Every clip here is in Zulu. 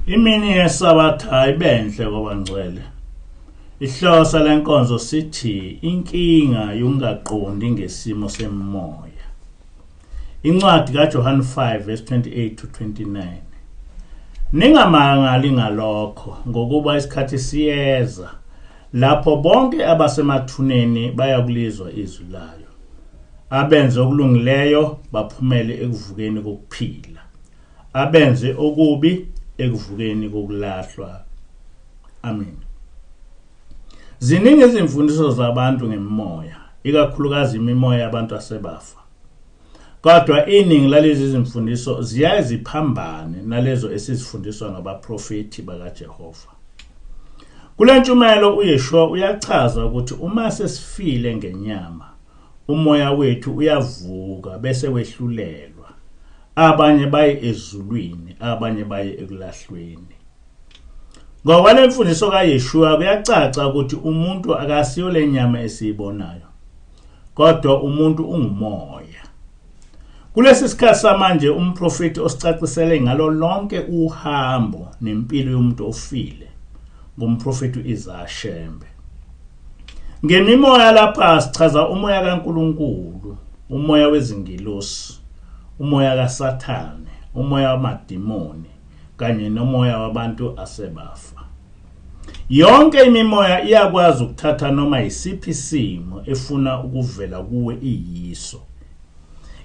Imini yesabatha ibenhle kwabangcwele. Ihlosa lenkonzo sithi inkinga yokungaqondi ngesimo semimoya. Incwadi kaJohane 5 verse 28 to 29. Ningamangali ngalokho ngokuba isikhathi siyeza lapho bonke abasemathuneni bayakulizwa izwi layo. Abenze okulungileyo baphumele ekuvukeni kokuphila. Abenze okubi ekuvukeni kokulahlwa. Amen. Ziningi izimfundiso zabantu ngemimoya, ikakhulukazi imimoya yabantu asebafa. Kodwa iningi lalezi izimfundiso ziyaziphambane nalezo esizifundiswa ngabaprofeti bakaJehova. Kule ntshumayelo uYeshua uyachaza ukuthi uma sesifile ngenyama, umoya wethu uyavuka bese wehlulelwa. Abanye baye ezulwini, abanye baye ekulahlweni. Ngokwale mfundiso kaYeshua kuyacaca ukuthi umuntu akasiyo lenyama esiyibonayo, kodwa umuntu ungumoya. Kulesi sikhathi samanje umprofeti osicacisele ngalo lonke uhambo nempilo yomuntu ofile ngumprofeti uIzashembe. Ngemimoya lapha sichaza umoya kaNkulunkulu, umoya wezingilosi, umoya kaSathane, umoya wamadimoni kanye nomoya wabantu asebafa. Yonke imimoya iyakwazi ukuthatha noma isiphi isimo efuna ukuvela kuwe iyiso.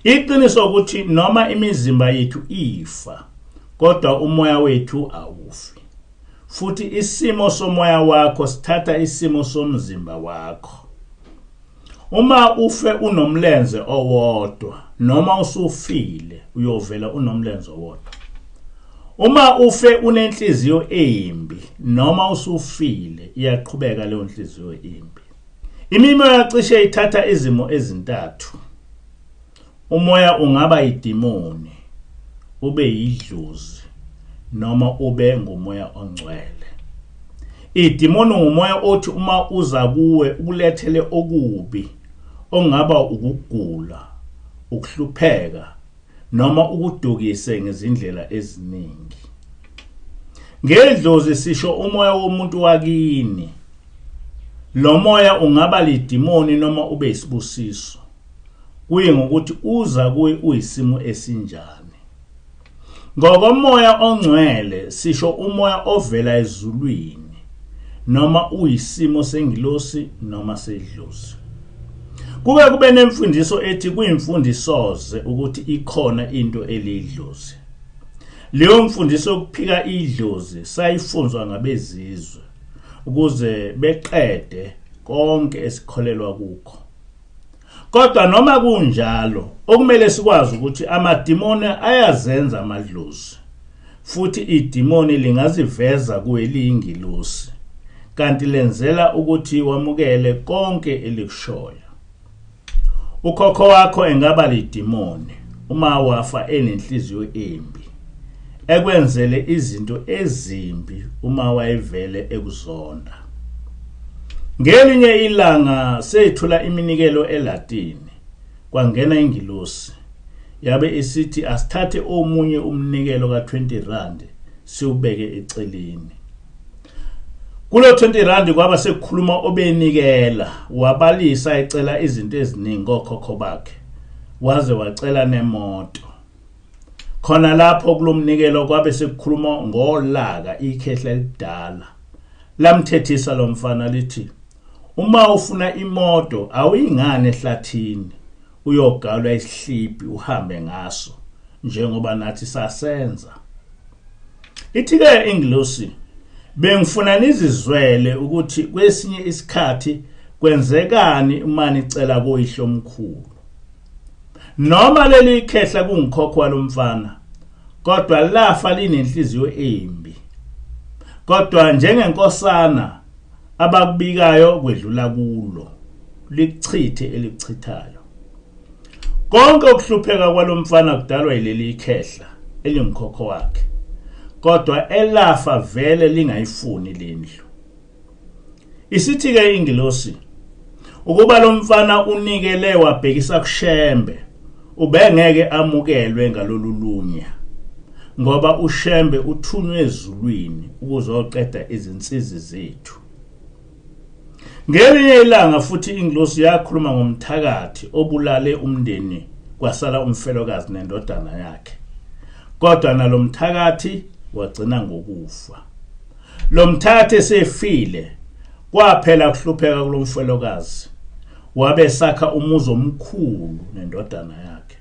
Iqiniso ukuthi noma imizimba yethu ifa, kodwa umoya wethu awufi. Futhi isimo somoya wakho sithatha isimo somzimba wakho. Uma ufe unomlenze owodwa, noma usufile uyovela unomlenze owodwa. Uma ufe unenhliziyo embi, noma usufile iyaqhubeka leyo nhliziyo embi. Imimoya cishe ithatha izimo ezintathu. Umoya ungaba idimoni, ube yidlozi, noma ube ngumoya ongcwele. Idimoni ngumoya othi uma uza kuwe ukulethele okubi, ongaba ukugula, ukuhlupheka, noma ukudukise ngezindlela eziningi. Ngedlozi sisho umoya womuntu wakini. Lo moya ungaba lidimoni noma ube isibusiso. Kuye ngokuthi uza kuwe uyisimo esinjani. Ngokomoya ongcwele sisho umoya ovela ezulwini, noma uyisimo sengilosi noma sedlozi. Kube nemfundiso ethi kuyimfundisoze ukuthi ikhona into elidlozi. Leyo mfundiso yokuphika idlozi sayifunzwa ngabezizwe ukuze beqede konke esikholelwa kukho. Kodwa noma kunjalo, okumele sikwazi ukuthi amadimoni ayazenza amadlozi. Futhi idimoni lingaziveza kuwe liyingilosi, kanti lenzela ukuthi wamukele konke elikushoyo. Ukhokho wakho engaba lidimoni uma wafa enenhliziyo embi, ekwenzele izinto ezimbi uma wayevele ekuzonda. Ngelinye ilanga sethula iminikelo eLatini, kwangena ingilosi, yabe isithi asithathe omunye umnikelo ka20 rand siubeke eceleni. Kulo 20 rand kwaba sekukhuluma obenikela, wabalisa ecela izinto eziningi kokhokho bakhe, waze wacela nemoto. Khona lapho kulomnikelo kwabe sekukhuluma ngolaka ikhehla elidala. Lamthethisa lo mfana lithi, uma ufuna imoto awuyingane ehlathini, uyogalwa isihliphi uhambe ngaso, njengoba nathi sasenza. Ithi-ke ingilosi, bengifuna nizizwele ukuthi kwesinye isikhathi kwenzekani uma nicela koyihlo omkhulu. Noma leli khehla kungikhokho walomfana, kodwa lafa linenhliziyo embi. Kodwa njengenkosana abakubikayo kwedlula kulo, lichithe elichithayo. Konke ukuhlupheka kwalomfana kudalwa yileli khehla elingkhokho wakhe. Kodwa elafa vele lingayifuni lendlu. Isithi-ke ingilosi, ukuba lo mfana unikele wabhekisa kushembe, ubengeke amukelwe ngalolu lunya. ngoba uShembe uthunywe ezulwini ukuzoqeda izinsizi zethu. Ngelinye ilanga futhi ingilosi yakhuluma ngomthakathi obulale umndeni kwasala umfelokazi nendodana yakhe. Kodwa nalomthakathi wagcina ngokufa. Lo mthakathi esefile kwaphela kuhlupheka kulomfelokazi. Wabe sakha umuzi omkhulu nendodana yakhe.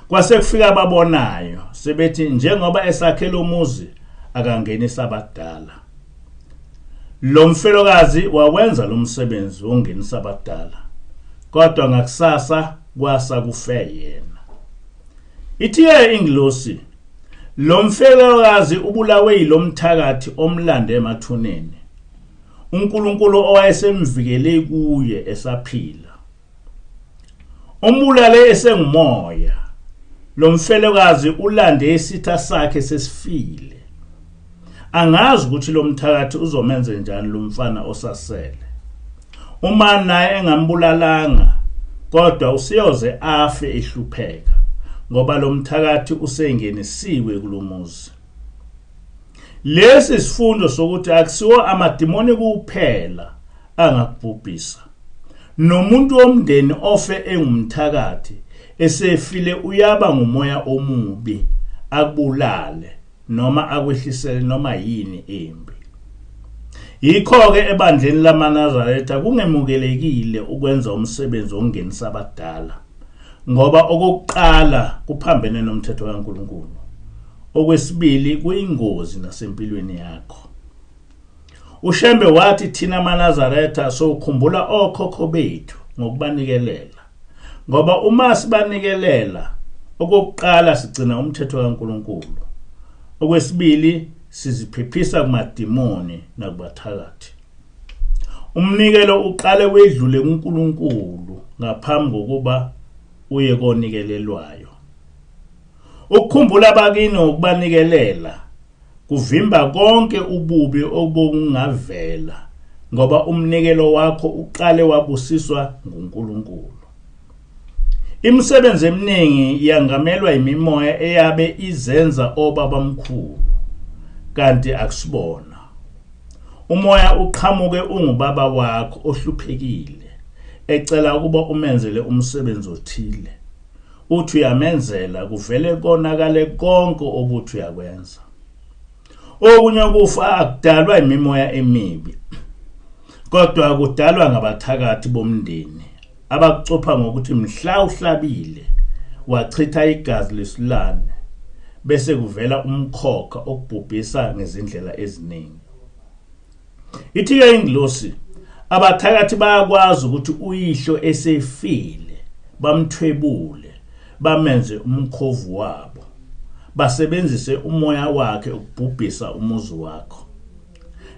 Kwase kufika ababonayo sebethi njengoba esakhela umuzi akangenisa abadala. Lo mfelokazi wawenza lo msebenzi wongenisa abadala. Kodwa ngakusasa kwasa kufe yena. Ithiye ingilosi lo mfelokazi ubulawe yilomthakathi omlande emathuneni. uNkulunkulu owayesemvikele kuye esaphila. Umbulale esengumoya. Lo mfelokazi ulande isitha sakhe sesifile. Angazi ukuthi lo mthakathi uzomenza njani lo mfana osasele. Uma naye engambulalanga kodwa usiyoze afe ehlupheka ngoba lo mthakathi usengenisiwe kulomuzi. Lesi sifundo sokuthi akusiwo amadimoni kuphela angakubhubhisa. Nomuntu womndeni ofe engumthakathi esefile uyaba ngumoya omubi akubulale noma akwehlisele noma yini embi. Yikho ke ebandleni lamaNazaretha kungemukelekile ukwenza umsebenzi ongenisa abadala ngoba okokuqala kuphambene nomthetho kaNkulunkulu. Okwesibili kuyingozi nasempilweni yakho. uShembe wathi thina amaNazaretha sokukhumbula okhokho bethu ngokubanikelela. Ngoba uma sibanikelela okokuqala sigcina umthetho kaNkulunkulu. Okwesibili siziphephisa kumadimoni nakubathakathi. Umnikelo uqale wedlule kuNkulunkulu ngaphambi kokuba uye konikelelwayo. Ukukhumbula abakini ukubanikelela kuvimba konke ububi obungavela ngoba umnikelo wakho uqale wabusiswa nguNkulunkulu. Imisebenzi eminingi yangamelwa imimoya eyabe izenza obabamkhulu kanti akusibona. Umoya uqhamuke ungubaba wakho ohluphekile ecela ukuba umenzele umsebenzi othile. Uthi uyamenzela kuvele konakale konke obuthi uyakwenza. Okunye kufa akudalwa imimoya emibi kodwa kudalwa ngabathakathi bomndeni abakucopha ngokuthi mhla uhlabile wachitha igazi lesilwane bese kuvela umkhokha okubhubhisa ngezindlela eziningi. Ithiye ingilosi abathakathi bayakwazi ukuthi uyihlo esefile bamthwebule bamenze umkhovu wabo basebenzise umoya wakhe ukubhubhisa umuzi wakho.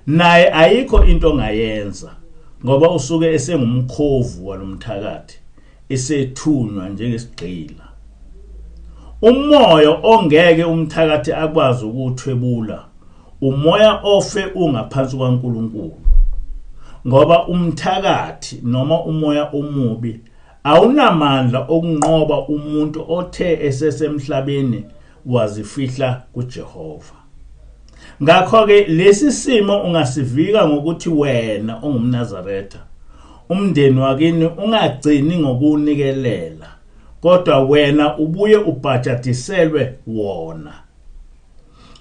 Naye ayikho into ongayenza ngoba usuke esengumkhovu walomthakathi esethunywa njengesigqila. Umoya ongeke umthakathi akwazi ukuthwebula umoya ofe ungaphansi kwaNkulunkulu. Ngoba umthakathi noma umoya omubi awunamandla okunqoba umuntu othe esesemhlabeni wazifihla kuJehova. Ngakho ke lesi simo ungasivika ngokuthi wena ongumNazaretha umndeni wakini ungagcini ngokunikelela kodwa wena ubuye ubhajatiselwe wona.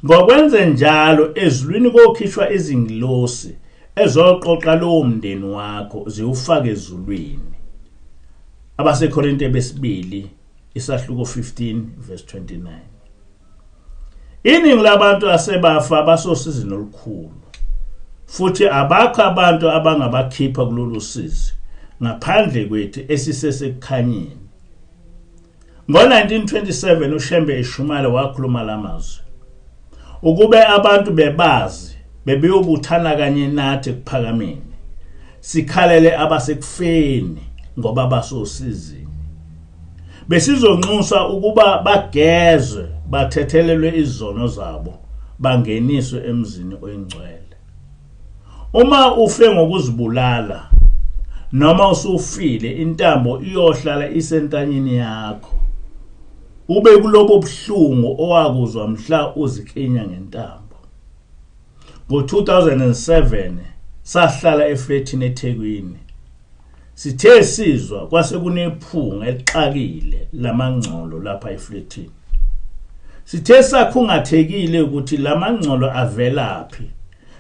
Ngokwenze njalo ezulwini kokhishwa izingilosi ezoqoqa lo mndeni wakho ziwufake ezulwini. AbaseKorinte besibili isahluko 15 verse 29. Iningi labantu asebafa basosizini olukhulu futhi abakho abantu abangabakhipha kulolu sizi ngaphandle kwethu esisesekukhanyeni. Ngo-1927 uShembe eShumala wakhuluma lamazwi ukube abantu bebazi bebeyobuthana kanye nathi ekuphakameni sikhalele abasekufeni ngoba basosizini. Besizonxusa ukuba bagezwe bathethelelwe izono zabo bangeniswe emzini oyingcwele. Uma ufe ngokuzibulala noma usufile intambo iyohlala isentanyeni yakho. ube kulobo buhlungu owakuzwa mhla uzikinya ngentambo. Ngo-2007 sahlala efletini eThekwini. Sithe sizwa kwase kunephunga elixakile lamangcolo lapha efletini. Sithe sakhungathekile ukuthi lamangcolo avelaphi.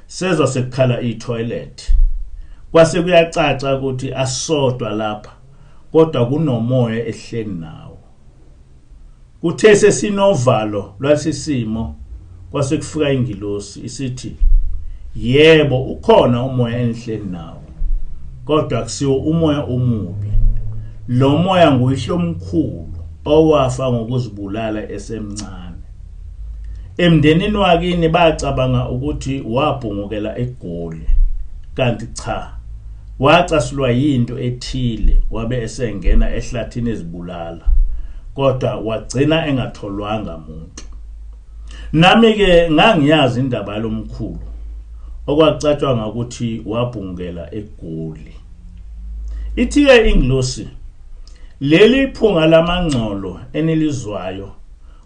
Sezwa sekukhala itoilet. Kwase kuyacaca ukuthi asodwa lapha kodwa kunomoya ehleni nawo. Kuthe sesinovalo lwasisimo kwase kufika ingilosi isithi yebo ukhona umoya enhleni nawo kodwa akusiwo umoya omubi. Lo moya nguyihlo omkhulu owafa ngokuzibulala esemncane. Emndenini wakini bacabanga ukuthi wabhungukela eGoli kanti cha, wacasulwa yinto ethile wabe esengena ehlathini ezibulala kodwa wagcina engatholwanga umuntu. Nami ke ngangiyazi indaba lomkhulu okwacatshwa ngokuthi wabhungukela eGoli. Ithi-ke ingilosi, leli phunga lamangcolo enilizwayo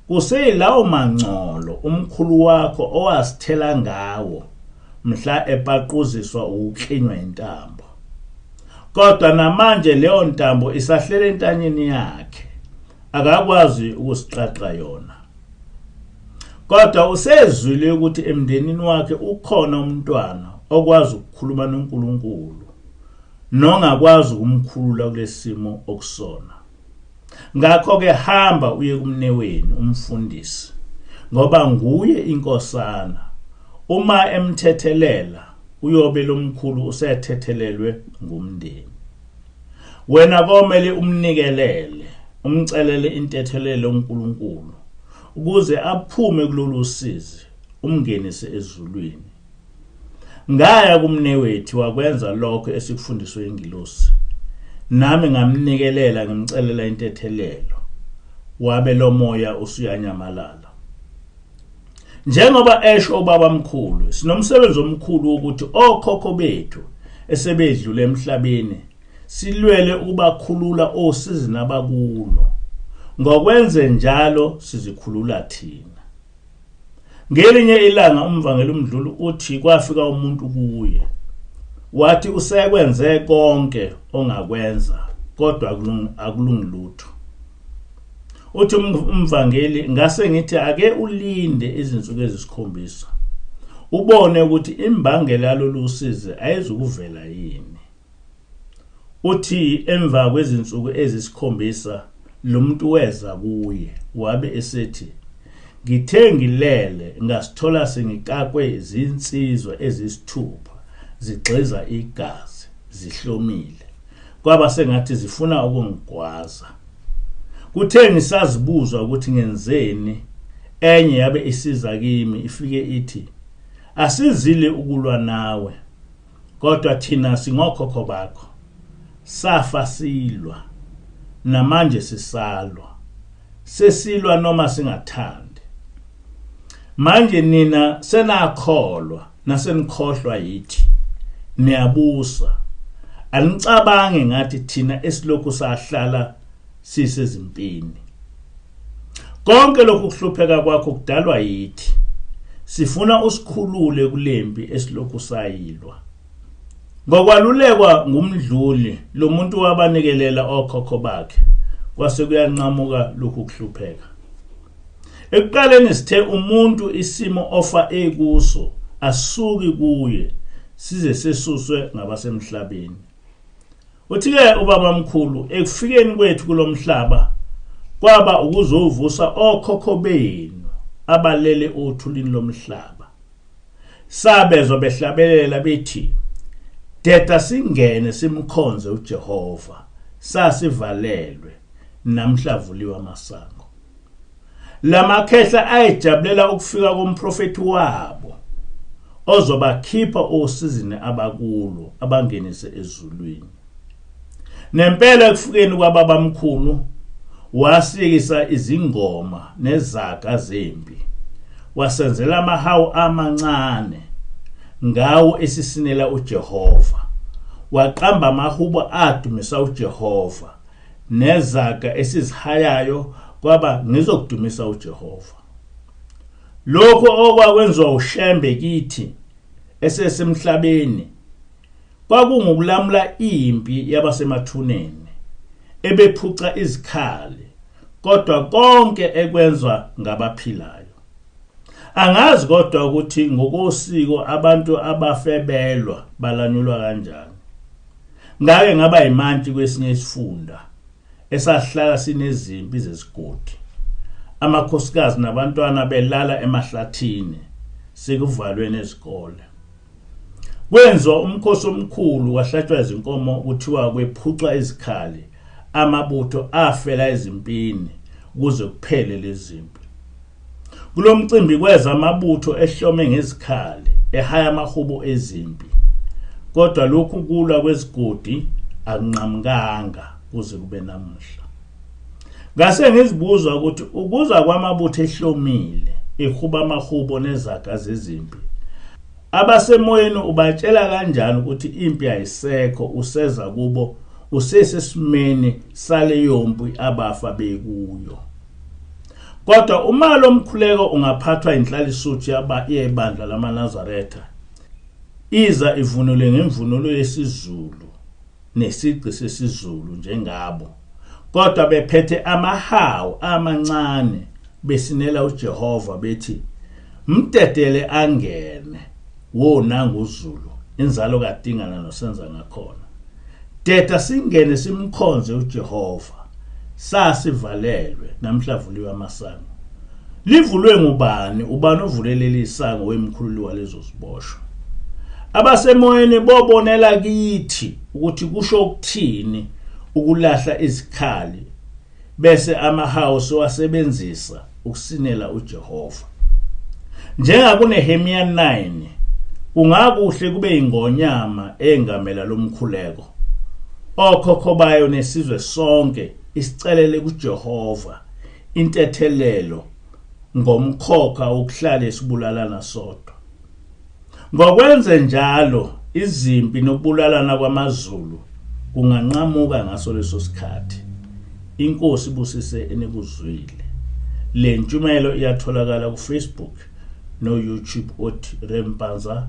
kuseyilawo mangcolo umkhulu wakho owasithela ngawo mhla epaquziswa ukuklinywa intambo. Kodwa namanje leyo ntambo isahlele entanyeni yakhe, akakwazi ukusixaxa yona. Kodwa usezwile ukuthi emndenini wakhe ukhona umntwana okwazi ukukhuluma noNkulunkulu nongakwazi ukumkhulula kulesimo okusona. Ngakho ke hamba uye kumnewenu umfundisi ngoba nguye inkosana. Uma emthethelela uyobe lomkhulu usethethelelwe ngumndeni. Wena komele umnikelele, umcelele intethelelo uNkulunkulu ukuze aphume kulolu sizi umngenise ezulwini. Ngaya kumnewethu wakwenza lokho esikufundiswe ingilosi. Nami ngamnikelela ngimcelela intethelelo. Wabe lo moya usuyanyamalala. Njengoba esho ubaba mkhulu, sinomsebenzi omkhulu ukuthi okhokho bethu esebedlule emhlabeni silwele ukubakhulula osizi nabakulo. Ngokwenze njalo sizikhulula thina. Ngelinye ilanga umvangeli umdluli uthi kwafika umuntu kuye. Wathi usekwenze konke ongakwenza kodwa akulungi lutho. Uthi umvangeli ngase ngithi ake ulinde izinsuku ezisikhombisa ubone ukuthi imbangela yalolu sizi ayizukuvela yini. Uthi emva kwezinsuku ezisikhombisa lo muntu weza kuye wabe esethi ngithe ngilele ngasithola sengikakwe izinsizwa ezisithupha zigxiza igazi zihlomile kwaba sengathi zifuna ukungigwaza. Kuthe ngisazibuzwa ukuthi ngenzeni, enye yabe isiza kimi ifike ithi asizile ukulwa nawe kodwa thina singokhokho bakho safa silwa namanje sisalwa sesilwa noma singathandi. Manje nina senakholwa nasenikhohlwa yithi niyabusa. Anicabange ngathi thina esilokhu sahlala sisezimpini. Konke lokhu kuhlupheka kwakho kudalwa yithi. Sifuna usikhulule kulempi esilokhu sayilwa. Ngokwalulekwa ngumdluli lo muntu wabanikelela okhokho bakhe kwase kuyanqamuka lokhu kuhlupheka. Ekuqaleni sithe umuntu isimo ofa ekuso asuki kuye size sesuswe ngabasemhlabeni. Uthi-ke ubaba mkhulu ekufikeni kwethu kulomhlaba kwaba ukuzovusa okhokho benu abalele othulini lomhlaba. Sabezwa behlabelela bethi deda singene simkhonze uJehova sasivalelwe namhlavuliwa amasango. Lamakhehla ayijabulela ukufika komprofeti wabo ozobakhipha osizini abakulo abangenise ezulwini. Nempela ekufikeni kwababa mkhulu wasikisa izingoma nezaga zempi. Wasenzela amahawu amancane ngawo esisinela uJehova. Waqamba amahubo adumisa uJehova nezaga esizihayayo kwaba ngizokudumisa uJehova. Lokho okwakwenziwa uShembe kithi esesemhlabeni kwakungukulamula impi yabasemathuneni ebephuca izikhali, kodwa konke ekwenzwa ngabaphilayo. Angazi kodwa ukuthi ngokosiko abantu abafebelwa balanyulwa kanjani. Ngake ngaba imantshi kwesinye isifunda esahlala sinezimpi zesigodi. Amakhosikazi nabantwana belala emahlathini sekuvalweni ezikole. Kwenziwa umkhosi omkhulu, kwahlatshwa izinkomo, kuthiwa kwephucwa izikhali, amabutho afela ezimpini kuze kuphele lezimpi. Kulo mcimbi kweza amabutho ehlome ngezikhali ehaya amahubo ezimpi, kodwa lokhu kulwa kwezigodi akunqamukanga kuze kube namuhla. Ngase ngizibuza ukuthi ukuza kwamabutho ehlomile ehuba amahubo nezaga zezimpi, abasemoyeni ubatshela kanjani ukuthi impi ayisekho, useza kubo, usesesimeni saleyo mpi abafa bekuyo? Kodwa uma lo mkhuleko ungaphathwa inhlalisuthu yebandla lamaNazaretha, iza ivunule ngemvunulo yesiZulu nesici sesiZulu njengabo, kodwa bephethe amahawu amancane besinela uJehova bethi, mdedele angene, wona nguZulu, inzalo kaDingana nosenza ngakhona. Deda singene simkhonze uJehova, sasivalelwe, namhla vuliwe amasango. Livulwe ngubani? Ubani ovulelele isango wemkhululi walezo ziboshwa? Abasemoyeni bobonela kithi ukuthi kusho ukuthini ukulahla izikhali bese amahawu siwasebenzisa ukusinela uJehova. NjengakuNehemiya 9, kungakuhle kube ingonyama engamela lomkhuleko. Okhokho bayo nesizwe sonke isicelele kuJehova intethelelo ngomkhokha ukuhlala esibulalana sodwa. Ngokwenze njalo izimpi nokubulalana kwamaZulu kunganqamuka ngaso leso sikhathi. Inkosi busise enikuzwile. Le ntshumayelo iyatholakala kuFacebook no YouTube othi Rempanza